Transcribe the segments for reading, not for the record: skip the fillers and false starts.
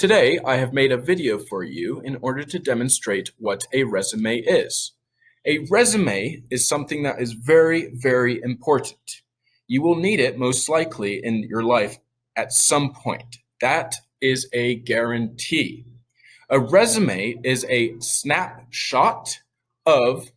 Today, I have made a video for you in order to demonstrate what a resume is. A resume is something that is very, very important. You will need it most likely in your life at some point. That is a guarantee. A resume is a snapshot of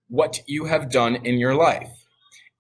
what you have done in your life.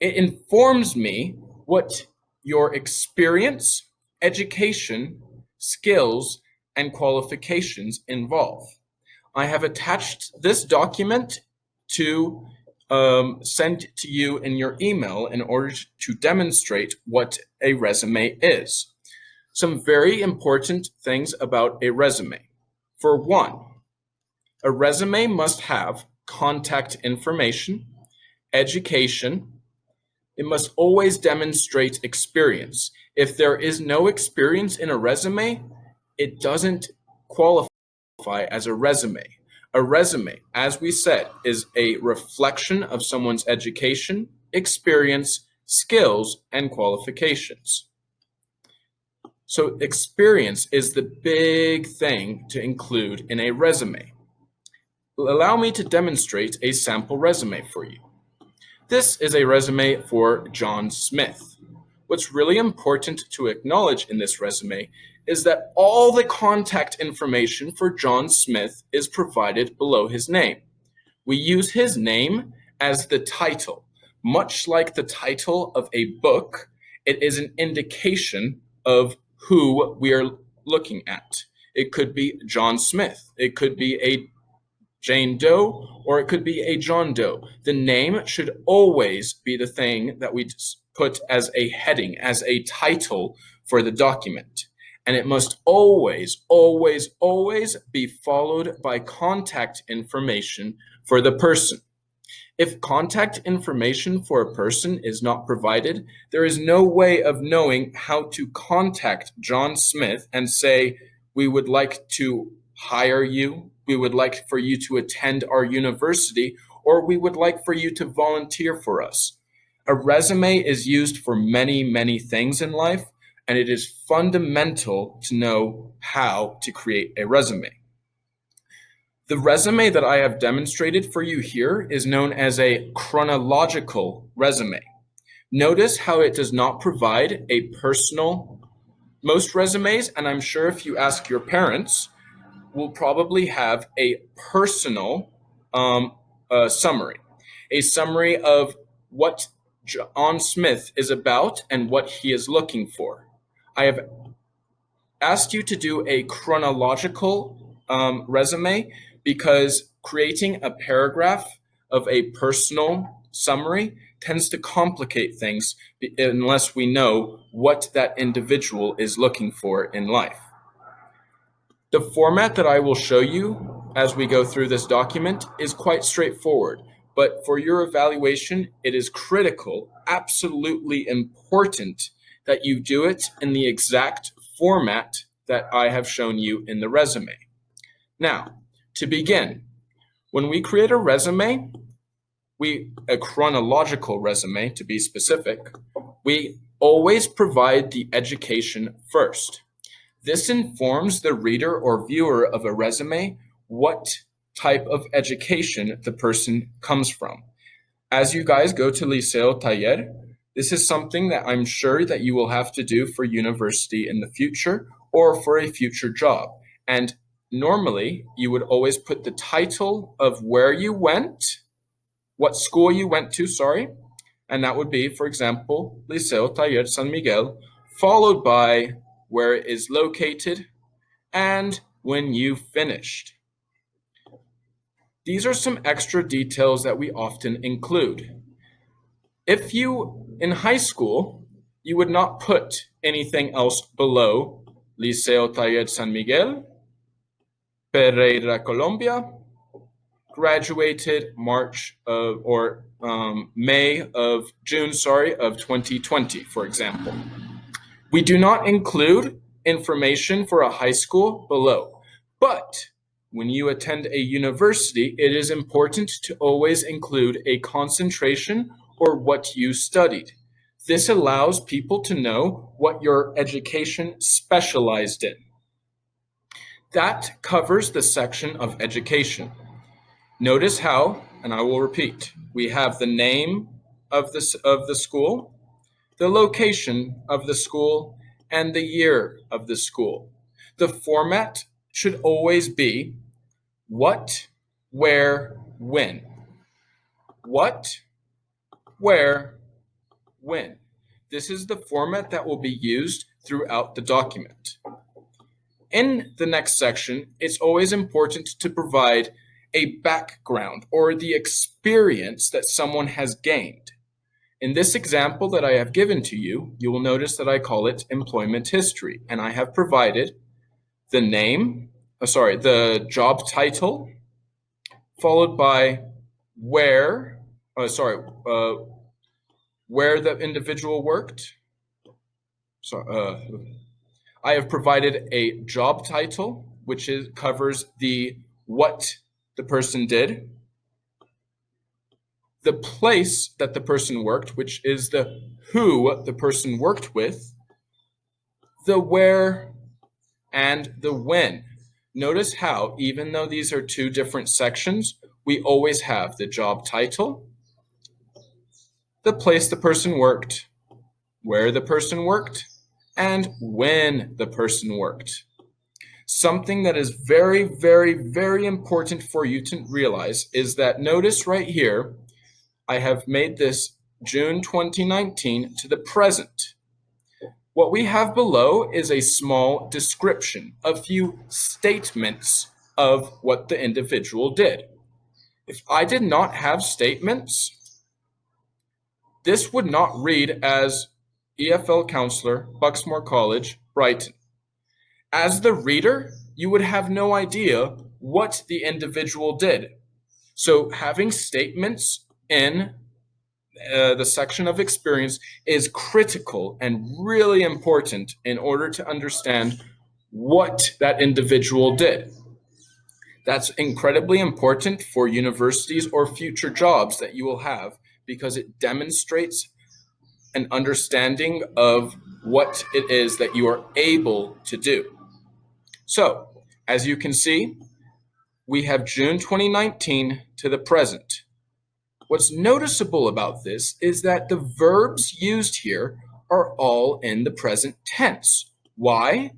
It informs me what your experience, education, skills, and qualifications involve. I have attached this document to send to you in your email in order to demonstrate what a resume is. Some very important things about a resume. For one, a resume must have contact information, education. It must always demonstrate experience. If there is no experience in a resume, it doesn't qualify as a resume. A resume, as we said, is a reflection of someone's education, experience, skills, and qualifications. So experience is the big thing to include in a resume. Allow me to demonstrate a sample resume for you. This is a resume for John Smith. What's really important to acknowledge in this resume is that all the contact information for John Smith is provided below his name. We use his name as the title. Much like the title of a book, it is an indication of who we are looking at. It could be John Smith. It could be a Jane Doe, or it could be a John Doe. The name should always be the thing that we put as a heading, as a title for the document. And it must always, always, always be followed by contact information for the person. If contact information for a person is not provided, there is no way of knowing how to contact John Smith and say, we would like to hire you, we would like for you to attend our university, or we would like for you to volunteer for us. A resume is used for many, many things in life, and it is fundamental to know how to create a resume. The resume that I have demonstrated for you here is known as a chronological resume. Notice how it does not provide a personal. Most resumes, and I'm sure if you ask your parents, will probably have a personal summary, a summary of what John Smith is about and what he is looking for. I have asked you to do a chronological resume because creating a paragraph of a personal summary tends to complicate things unless we know what that individual is looking for in life. The format that I will show you as we go through this document is quite straightforward, but for your evaluation, it is critical, absolutely important that you do it in the exact format that I have shown you in the resume. Now, to begin, when we create a resume, a chronological resume to be specific, we always provide the education first. This informs the reader or viewer of a resume what type of education the person comes from. As you guys go to Liceo Taller, this is something that I'm sure that you will have to do for university in the future or for a future job. And normally, you would always put the title of where you went, what school you went to, and that would be, for example, Liceo Taller San Miguel, followed by where it is located, and when you finished. These are some extra details that we often include. If you, in high school, you would not put anything else below Liceo Taller San Miguel, Pereira, Colombia, graduated June of 2020, for example. We do not include information for a high school below, but when you attend a university, it is important to always include a concentration or what you studied. This allows people to know what your education specialized in. That covers the section of education. Notice how, and I will repeat, we have the name of the school, the location of the school, and the year of the school. The format should always be what, where, when. What, where, when. This is the format that will be used throughout the document. In the next section, it's always important to provide a background or the experience that someone has gained. In this example that I have given to you, you will notice that I call it employment history, and I have provided the the job title, followed by where the individual worked. I have provided a job title, which covers the what the person did, the place that the person worked, which is the who the person worked with, the where, and the when. Notice how, even though these are two different sections, we always have the job title, the place the person worked, where the person worked, and when the person worked. Something that is very, very, very important for you to realize is that notice right here, I have made this June 2019 to the present. What we have below is a small description, a few statements of what the individual did. If I did not have statements, this would not read as EFL counselor, Bucksmore College, Brighton. As the reader, you would have no idea what the individual did. So having statements in the section of experience is critical and really important in order to understand what that individual did. That's incredibly important for universities or future jobs that you will have because it demonstrates an understanding of what it is that you are able to do. So, as you can see, we have June 2019 to the present. What's noticeable about this is that the verbs used here are all in the present tense. Why?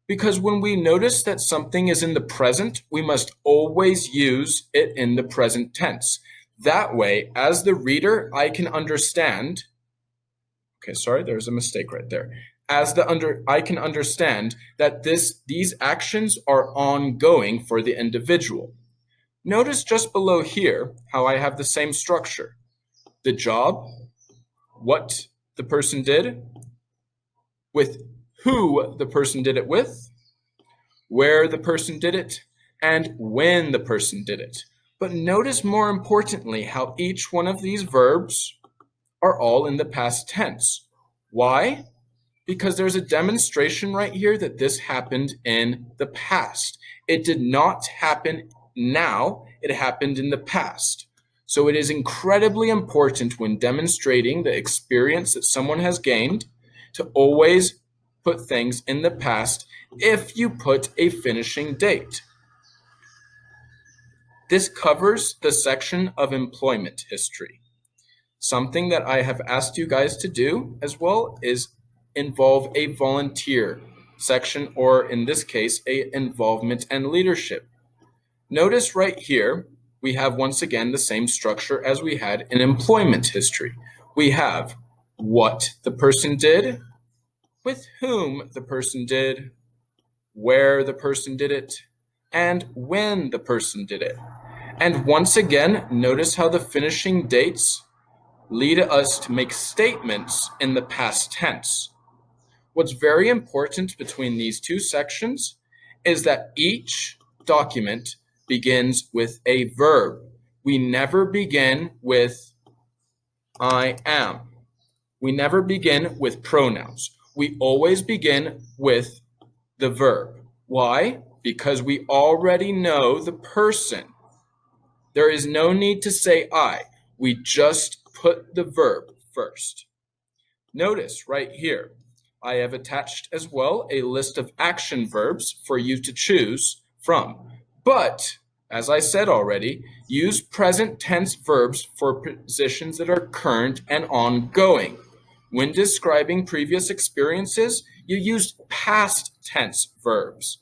Because when we notice that something is in the present, we must always use it in the present tense. That way, as the reader, I can understand. Okay, sorry, there's a mistake right there. I can understand that these actions are ongoing for the individual. Notice just below here how I have the same structure. The job, what the person did, with who the person did it with, where the person did it, and when the person did it. But notice more importantly how each one of these verbs are all in the past tense. Why? Because there's a demonstration right here that this happened in the past. It did not happen now, it happened in the past. So it is incredibly important when demonstrating the experience that someone has gained to always put things in the past if you put a finishing date. This covers the section of employment history. Something that I have asked you guys to do as well is involve a volunteer section, or in this case, a involvement and leadership. Notice right here, we have once again the same structure as we had in employment history. We have what the person did, with whom the person did, where the person did it, and when the person did it. And once again, notice how the finishing dates lead us to make statements in the past tense. What's very important between these two sections is that each document begins with a verb. We never begin with I am. We never begin with pronouns. We always begin with the verb. Why? Because we already know the person. There is no need to say I. We just put the verb first. Notice right here, I have attached as well a list of action verbs for you to choose from. But, as I said already, use present tense verbs for positions that are current and ongoing. When describing previous experiences, you use past tense verbs.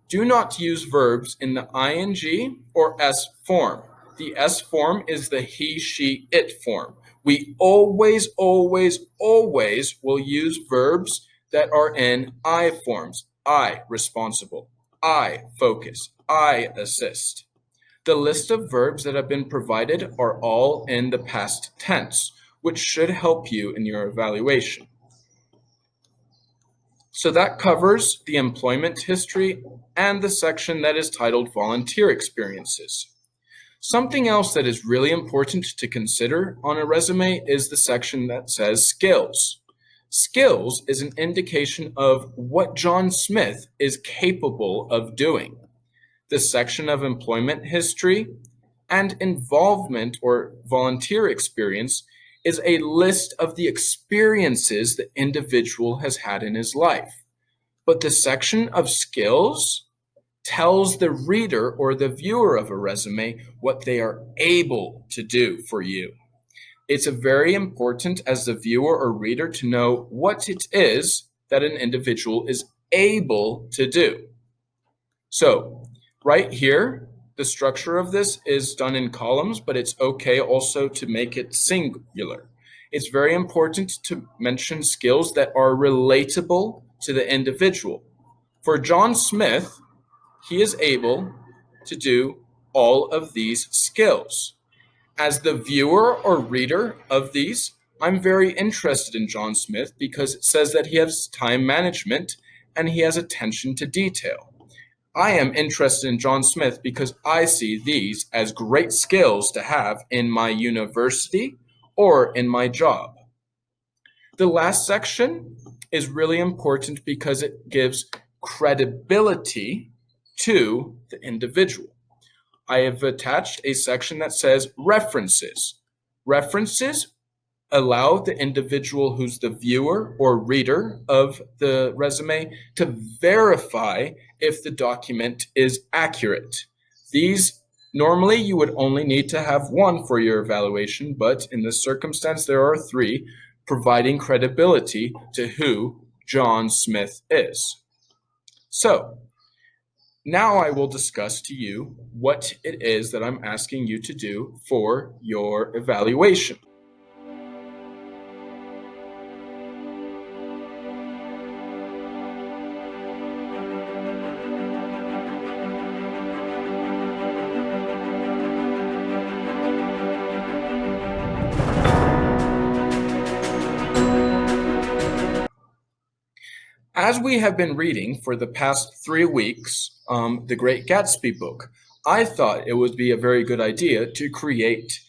Do not use verbs in the ing or S form. The S form is the he, she, it form. We always will use verbs that are in I forms. I responsible, I focus, I assist. The list of verbs that have been provided are all in the past tense, which should help you in your evaluation. So that covers the employment history and the section that is titled Volunteer Experiences. Something else that is really important to consider on a resume is the section that says skills. Skills is an indication of what John Smith is capable of doing. The section of employment history and involvement or volunteer experience is a list of the experiences the individual has had in his life. But the section of skills tells the reader or the viewer of a resume what they are able to do for you. It's very important as the viewer or reader to know what it is that an individual is able to do. So, right here, the structure of this is done in columns, but it's okay also to make it singular. It's very important to mention skills that are relatable to the individual. For John Smith, he is able to do all of these skills. As the viewer or reader of these, I'm very interested in John Smith because it says that he has time management and he has attention to detail. I am interested in John Smith because I see these as great skills to have in my university or in my job. The last section is really important because it gives credibility to the individual. I have attached a section that says references. References allow the individual who's the viewer or reader of the resume to verify if the document is accurate. These normally you would only need to have one for your evaluation, but in this circumstance there are three, providing credibility to who John Smith is. So, now I will discuss to you what it is that I'm asking you to do for your evaluation. As we have been reading for the past 3 weeks, The Great Gatsby book, I thought it would be a very good idea to create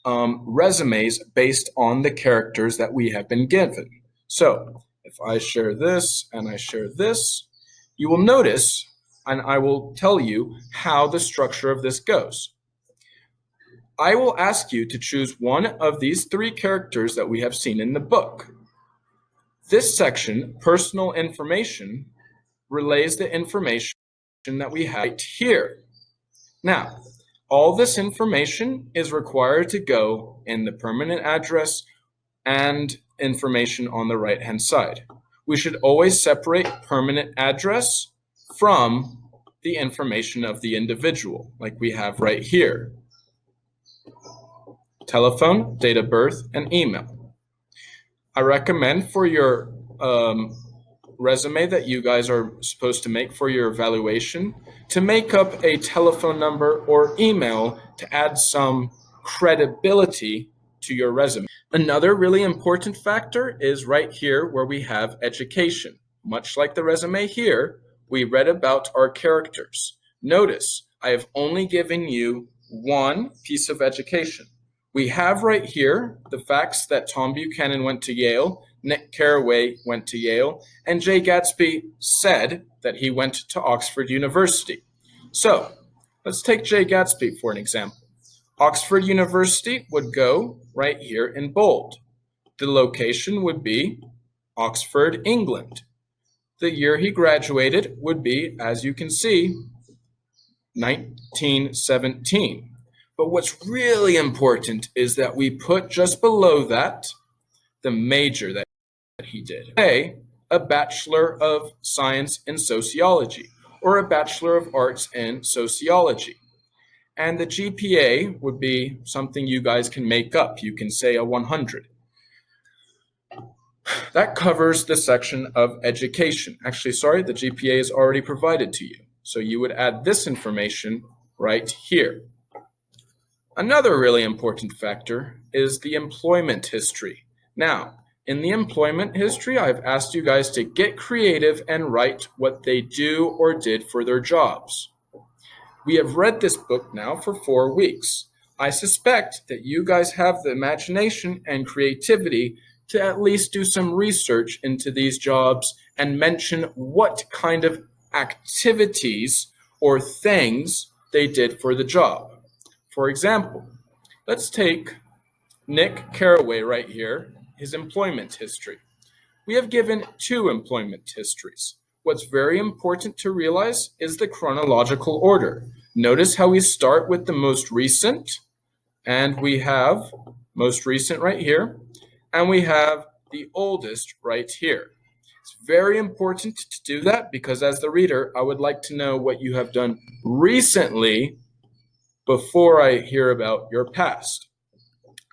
resumes based on the characters that we have been given. So if I share this and I share this, you will notice, and I will tell you how the structure of this goes. I will ask you to choose one of these 3 characters that we have seen in the book. This section, personal information, relays the information that we have right here. Now, all this information is required to go in the permanent address and information on the right-hand side. We should always separate permanent address from the information of the individual, like we have right here. Telephone, date of birth, and email. I recommend for your resume that you guys are supposed to make for your evaluation to make up a telephone number or email to add some credibility to your resume. Another really important factor is right here where we have education. Much like the resume here, we read about our characters. Notice, I have only given you one piece of education. We have right here the facts that Tom Buchanan went to Yale, Nick Carraway went to Yale, and Jay Gatsby said that he went to Oxford University. So, let's take Jay Gatsby for an example. Oxford University would go right here in bold. The location would be Oxford, England. The year he graduated would be, as you can see, 1917. But what's really important is that we put just below that the major that he did. A Bachelor of Science in Sociology or a Bachelor of Arts in Sociology. And the GPA would be something you guys can make up. You can say a 100. That covers the section of education. Actually, sorry, the GPA is already provided to you. So you would add this information right here. Another really important factor is the employment history. Now, in the employment history, I've asked you guys to get creative and write what they do or did for their jobs. We have read this book now for 4 weeks. I suspect that you guys have the imagination and creativity to at least do some research into these jobs and mention what kind of activities or things they did for the job. For example, let's take Nick Carraway right here, his employment history. We have given 2 employment histories. What's very important to realize is the chronological order. Notice how we start with the most recent, and we have most recent right here, and we have the oldest right here. It's very important to do that because as the reader, I would like to know what you have done recently before I hear about your past.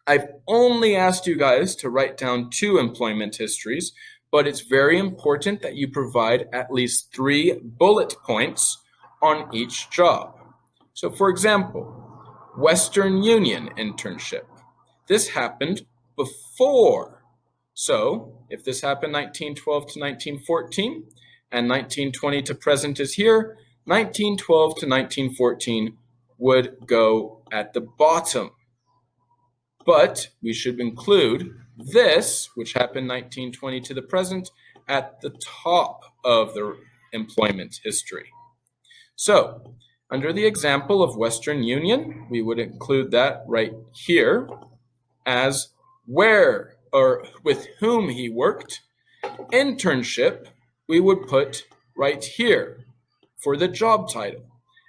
I've only asked you guys to write down 2 employment histories, but it's very important that you provide at least 3 bullet points on each job. So for example, Western Union internship. This happened before. So if this happened 1912 to 1914 and 1920 to present is here, 1912 to 1914 would go at the bottom. But we should include this, which happened 1920 to the present, at the top of the employment history. So, under the example of Western Union, we would include that right here as where or with whom he worked. Internship, we would put right here for the job title.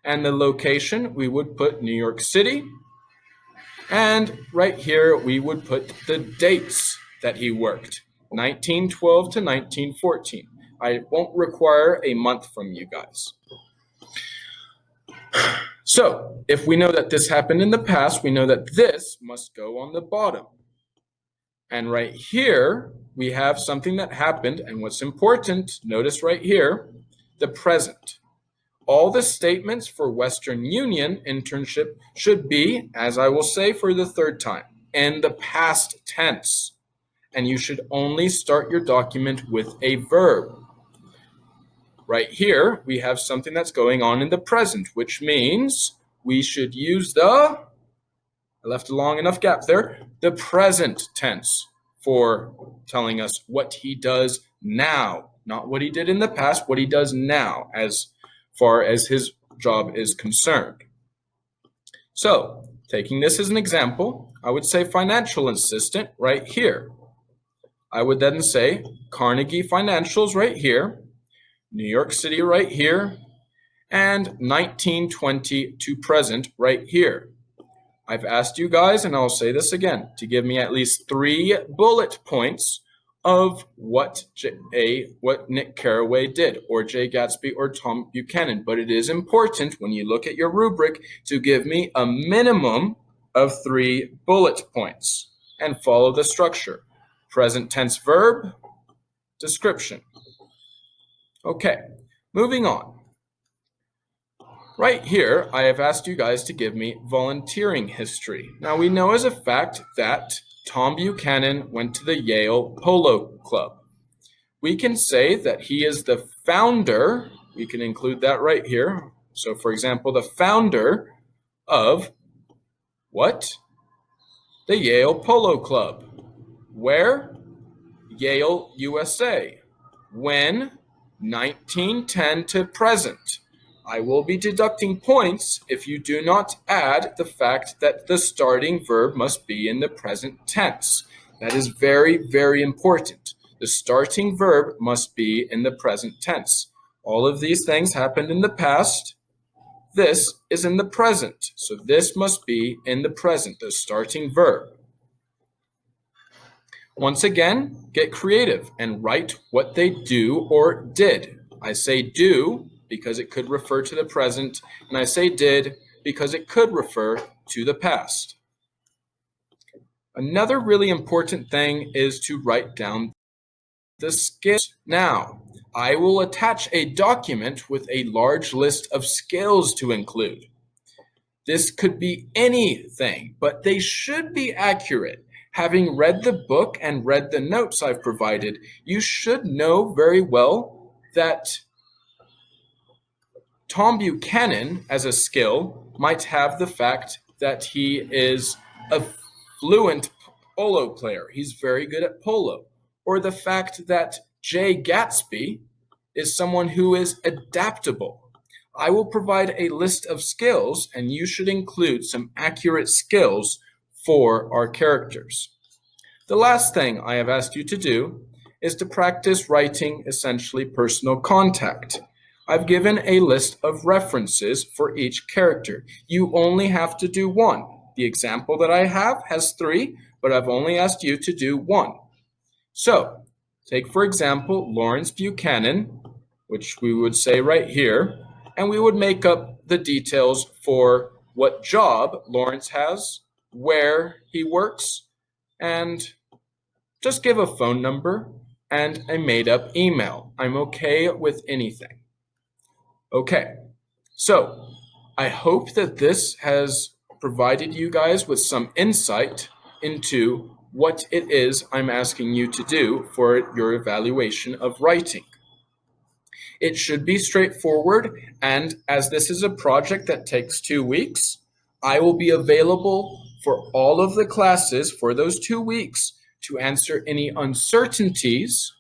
And the location, we would put New York City. And right here, we would put the dates that he worked, 1912 to 1914. I won't require a month from you guys. So, if we know that this happened in the past, we know that this must go on the bottom. And right here, we have something that happened, and what's important, notice right here, the present. All the statements for Western Union internship should be, as I will say for the 3rd time, in the past tense. And you should only start your document with a verb. Right here, we have something that's going on in the present, which means we should use I left a long enough gap there, the present tense for telling us what he does now, not what he did in the past, what he does now as far as his job is concerned. So, taking this as an example, I would say financial assistant right here. I would then say Carnegie Financials right here, New York City right here, and 1920 to present right here. I've asked you guys, and I'll say this again, to give me at least 3 bullet points of what Nick Carraway did, or Jay Gatsby, or Tom Buchanan. But it is important when you look at your rubric to give me a minimum of 3 bullet points and follow the structure. Present tense verb, description. Okay, moving on. Right here, I have asked you guys to give me volunteering history. Now, we know as a fact that Tom Buchanan went to the Yale Polo Club. We can say that he is the founder, we can include that right here. So, for example, the founder of what? The Yale Polo Club. Where? Yale, USA. When? 1910 to present. I will be deducting points if you do not add the fact that the starting verb must be in the present tense. That is very, very important. the starting verb must be in the present tense. All of these things happened in the past. This is in the present, so this must be in the present, the starting verb. Once again, get creative and write what they do or did. I say do because it could refer to the present, and I say did because it could refer to the past. Another really important thing is to write down the skills. Now, I will attach a document with a large list of skills to include. This could be anything, but they should be accurate. Having read the book and read the notes I've provided, you should know very well that Tom Buchanan, as a skill, might have the fact that he is a fluent polo player. He's very good at polo. Or the fact that Jay Gatsby is someone who is adaptable. I will provide a list of skills, and you should include some accurate skills for our characters. The last thing I have asked you to do is to practice writing essentially personal contact. I've given a list of references for each character. You only have to do one. The example that I have has 3, but I've only asked you to do 1. So, take for example Lawrence Buchanan, which we would say right here, and we would make up the details for what job Lawrence has, where he works, and just give a phone number and a made-up email. I'm okay with anything. Okay, so I hope that this has provided you guys with some insight into what it is I'm asking you to do for your evaluation of writing. It should be straightforward, and as this is a project that takes 2 weeks, I will be available for all of the classes for those 2 weeks to answer any uncertainties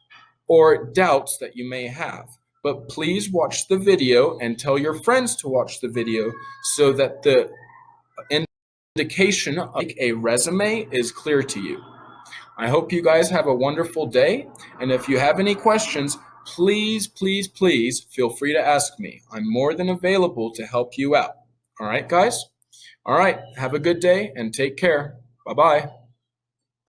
or doubts that you may have. But please watch the video and tell your friends to watch the video so that the indication of a resume is clear to you. I hope you guys have a wonderful day, and if you have any questions, please feel free to ask me. I'm more than available to help you out. All right, guys? All right, have a good day and take care. Bye-bye.